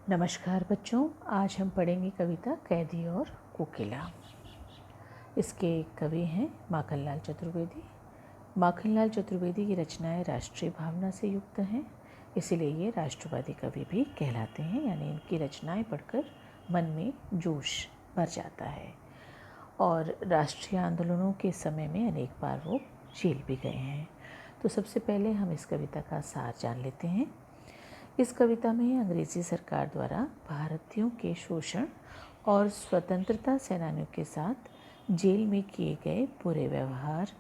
नमस्कार बच्चों, आज हम पढ़ेंगे कविता कैदी और कोकिला। इसके कवि हैं माखनलाल चतुर्वेदी। माखनलाल चतुर्वेदी की रचनाएं राष्ट्रीय भावना से युक्त हैं, इसीलिए ये राष्ट्रवादी कवि भी कहलाते हैं। यानी इनकी रचनाएं पढ़कर मन में जोश भर जाता है और राष्ट्रीय आंदोलनों के समय में अनेक बार वो जेल भी गए हैं। तो सबसे पहले हम इस कविता का सार जान लेते हैं। इस कविता में अंग्रेज़ी सरकार द्वारा भारतीयों के शोषण और स्वतंत्रता सेनानियों के साथ जेल में किए गए बुरे व्यवहार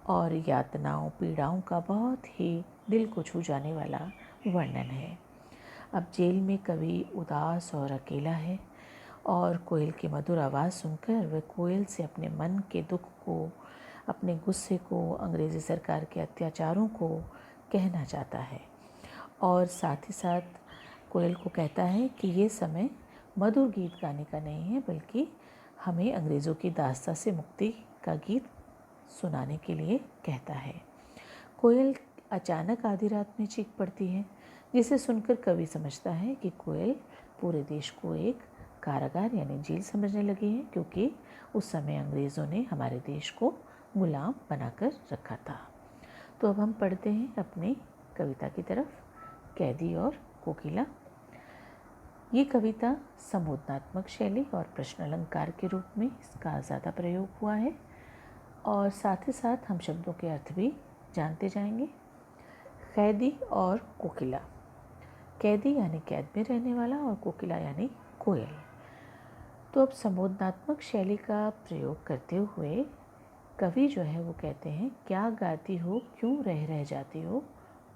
और यातनाओं पीड़ाओं का बहुत ही दिल को छू जाने वाला वर्णन है। अब जेल में कवि उदास और अकेला है और कोयल की मधुर आवाज़ सुनकर वह कोयल से अपने मन के दुख को, अपने गुस्से को, अंग्रेज़ी सरकार के अत्याचारों को कहना चाहता है और साथ ही साथ कोयल को कहता है कि ये समय मधुर गीत गाने का नहीं है, बल्कि हमें अंग्रेज़ों की दास्तां से मुक्ति का गीत सुनाने के लिए कहता है। कोयल अचानक आधी रात में चीख पड़ती है, जिसे सुनकर कवि समझता है कि कोयल पूरे देश को एक कारागार यानी जेल समझने लगी है, क्योंकि उस समय अंग्रेज़ों ने हमारे देश को गुलाम बनाकर रखा था। तो अब हम पढ़ते हैं अपनी कविता की तरफ, कैदी और कोकिला। ये कविता संबोधनात्मक शैली और प्रश्न अलंकार के रूप में इसका ज़्यादा प्रयोग हुआ है और साथ ही साथ हम शब्दों के अर्थ भी जानते जाएंगे। कैदी और कोकिला। कैदी यानी कैद में रहने वाला और कोकिला यानी कोयल। तो अब संबोधनात्मक शैली का प्रयोग करते हुए कवि जो है वो कहते हैं, क्या गाती हो, क्यों रह जाती हो,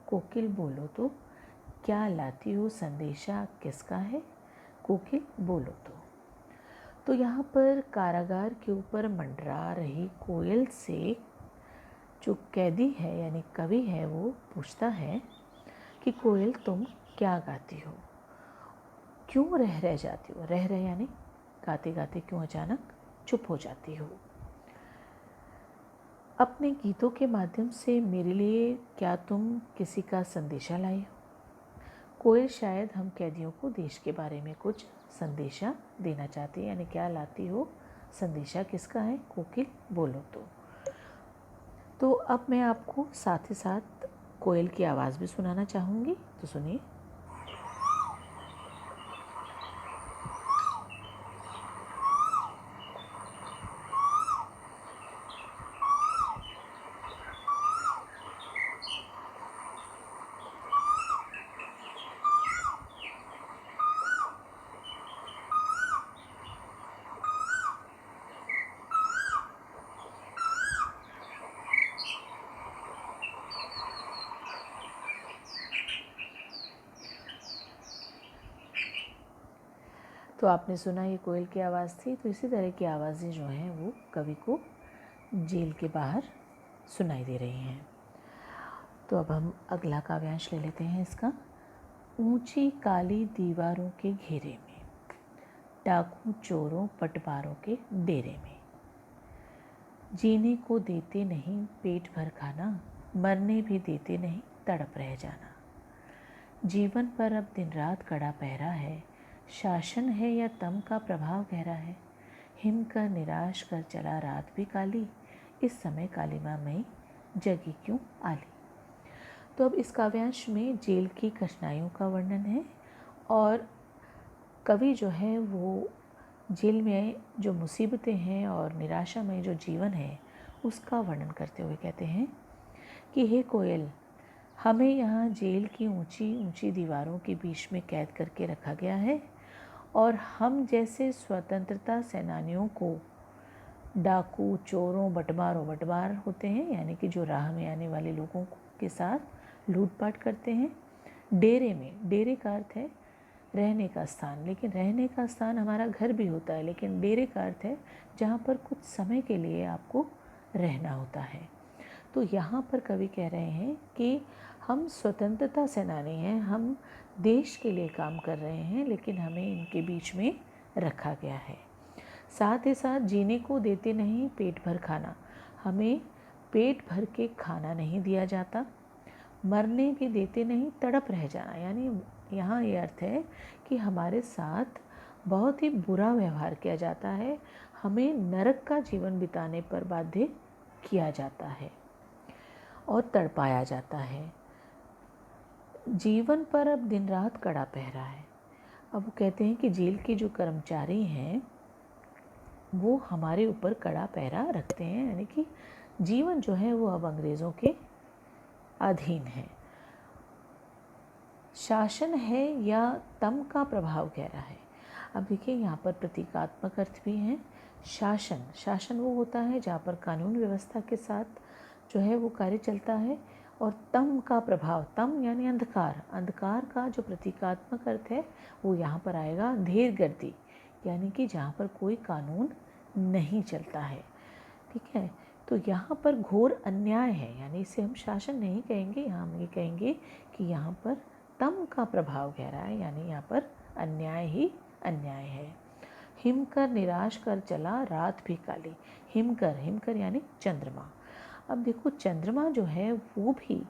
कोकिल बोलो तो क्या लाती हो, संदेशा किसका है, कोकिल बोलो तो यहाँ पर कारागार के ऊपर मंडरा रही कोयल से जो कैदी है यानी कवि है वो पूछता है कि कोयल तुम क्या गाती हो, क्यों रह जाती हो। रह यानी गाते गाते क्यों अचानक चुप हो जाती हो। अपने गीतों के माध्यम से मेरे लिए क्या तुम किसी का संदेशा लाई हो। कोयल शायद हम कैदियों को देश के बारे में कुछ संदेशा देना चाहती है, यानी क्या लाती हो, संदेशा किसका है, कोकिल बोलो तो अब मैं आपको साथ ही साथ कोयल की आवाज़ भी सुनाना चाहूँगी, तो सुनिए। तो आपने सुना ये कोयल की आवाज़ थी। तो इसी तरह की आवाज़ें जो हैं वो कवि को जेल के बाहर सुनाई दे रही हैं। तो अब हम अगला काव्यांश ले लेते हैं इसका। ऊंची काली दीवारों के घेरे में, डाकू चोरों पटवारों के डेरे में, जीने को देते नहीं पेट भर खाना, मरने भी देते नहीं तड़प रह जाना। जीवन पर अब दिन रात कड़ा पहरा है, शासन है या तम का प्रभाव गहरा है। हिम कर निराश कर चला रात भी काली, इस समय कालिमा में जगी क्यों आली। तो अब इस काव्यांश में जेल की कठिनाइयों का वर्णन है और कवि जो है वो जेल में जो मुसीबतें हैं और निराशा में जो जीवन है उसका वर्णन करते हुए कहते हैं कि हे कोयल, हमें यहाँ जेल की ऊंची ऊंची दीवारों के बीच में कैद करके रखा गया है और हम जैसे स्वतंत्रता सेनानियों को डाकू चोरों बटवार होते हैं, यानी कि जो राह में आने वाले लोगों के साथ लूटपाट करते हैं। डेरे में, डेरे का अर्थ है रहने का स्थान, लेकिन रहने का स्थान हमारा घर भी होता है, लेकिन डेरे का अर्थ है जहाँ पर कुछ समय के लिए आपको रहना होता है। तो यहाँ पर कवि कह रहे हैं कि हम स्वतंत्रता सेनानी हैं, हम देश के लिए काम कर रहे हैं, लेकिन हमें इनके बीच में रखा गया है। साथ ही साथ जीने को देते नहीं पेट भर खाना, हमें पेट भर के खाना नहीं दिया जाता। मरने भी देते नहीं तड़प रह जाना, यानी यहाँ ये अर्थ है कि हमारे साथ बहुत ही बुरा व्यवहार किया जाता है, हमें नरक का जीवन बिताने पर बाध्य किया जाता है और तड़पाया जाता है। जीवन पर अब दिन रात कड़ा पहरा है। अब वो कहते हैं कि जेल के जो कर्मचारी हैं वो हमारे ऊपर कड़ा पहरा रखते हैं, यानी कि जीवन जो है वो अब अंग्रेज़ों के अधीन है। शासन है या तम का प्रभाव गहरा है। अब देखिए यहाँ पर प्रतीकात्मक अर्थ भी हैं। शासन वो होता है जहाँ पर कानून व्यवस्था के साथ जो है वो कार्य चलता है, और तम का प्रभाव, तम यानी अंधकार का जो प्रतीकात्मक अर्थ है वो यहाँ पर आएगा अंधेरगर्दी, यानी कि जहाँ पर कोई कानून नहीं चलता है। ठीक है, तो यहाँ पर घोर अन्याय है, यानी इसे हम शासन नहीं कहेंगे, यहाँ हम ये कहेंगे कि यहाँ पर तम का प्रभाव गहरा है, यानी यहाँ पर अन्याय ही अन्याय है। हिमकर निराश कर चला रात भी काली। हिमकर यानी चंद्रमा। अब देखो चंद्रमा जो है वो भी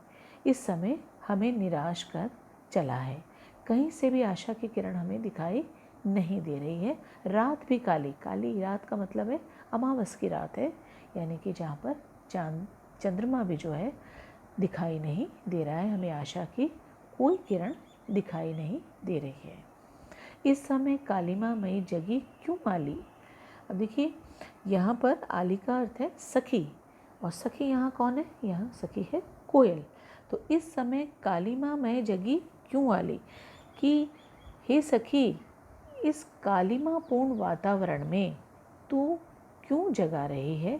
इस समय हमें निराश कर चला है, कहीं से भी आशा की किरण हमें दिखाई नहीं दे रही है। रात भी काली रात का मतलब है अमावस की रात है, यानी कि जहाँ पर चंद्रमा भी जो है दिखाई नहीं दे रहा है, हमें आशा की कोई किरण दिखाई नहीं दे रही है। इस समय कालिमा मई जगी क्यों आली। अब देखिए यहाँ पर आली का अर्थ है सखी, और सखी यहाँ कौन है, यहाँ सखी है कोयल। तो इस समय कालिमा मई जगी क्यों आली, कि हे सखी इस कालिमापूर्ण वातावरण में तू क्यों जगा रही है,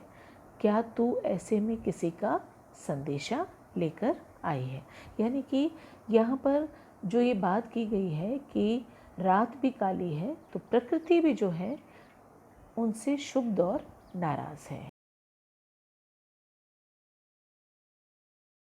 क्या तू ऐसे में किसी का संदेशा लेकर आई है। यानी कि यहाँ पर जो ये बात की गई है कि रात भी काली है, तो प्रकृति भी जो है उनसे क्षुब्ध और नाराज़ है।